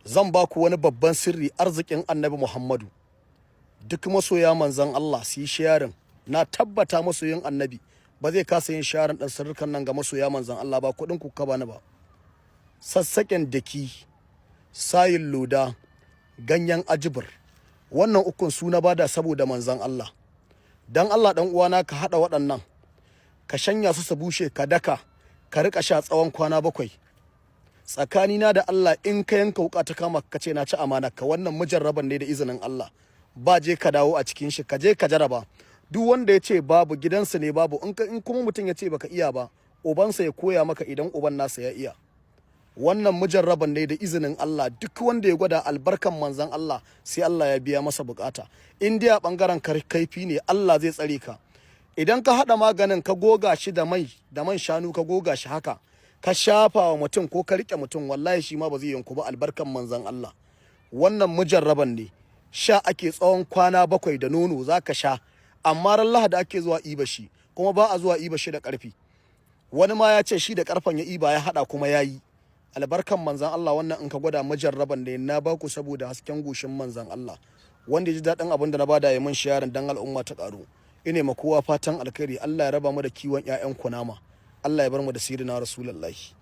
zan ba ku wani babban sirri, arzikin annabi Muhammadu. Duk masoya manzan Allah su yi sharing. Na tabbata masoyin annabi ba zai kasa yin sharing ɗin sirrukan nan ga masoya manzan Allah ba, kuɗin ku ka bani ba. Sassaƙen daki, sayin loda, ganyen ajibir, wannan ukun su na bada saboda manzan Allah. Dan Allah dan uwana ka haɗa waɗannan, ka shanya su bushe, ka daka, ka riƙa sha tsawon kwana 7. Tsakanina da Allah in ka yanka wuka ta kama ka ce na ci amana ka, wannan mujarraban ne da izinin Allah. Ba je ka dawo a cikin shi, ka je ka jaraba. Duk wanda ya ce babu, gidansa ne babu. In kuma mutum ya ce baka iya ba, ubansa ya koya maka idan uban nasa ya iya. Wannan mujarraban ne da izinin Allah. Duk wanda ya gwada albarkan manzan Allah sai Allah ya biya masa bukata. In dai a bangaren kaifi ne, Allah zai tsare ka. Idan ka hada maganin ka goga shi da man shanu, ka goga shi haka, ka shafa wa mutum ko ka rike mutum, wallahi shi ma ba zai yanku ba, albarkan manzan Allah. Wannan mujarraban ne. Sha ake tsawon kwana 7 da nono zaka sha, amma ran Lahadi ake zuwa iba shi, kuma ba a zuwa iba shi da karfi. Wani ma ya ce shi da karfan ya iba ya hada kuma yayi. Albarkan manzan Allah wannan in ka gwada mujarraban ne, na baku saboda hasken goshin manzan Allah. Wanda ya ji daɗin abin da na bada ya mun sharing dan al'umma ta ƙaru. Ine ma kowa fatan alkhairi. Allah ya raba mu da kiwon ƴaƴan kunama. Allah ya bar mu da sirrina Rasulullahi.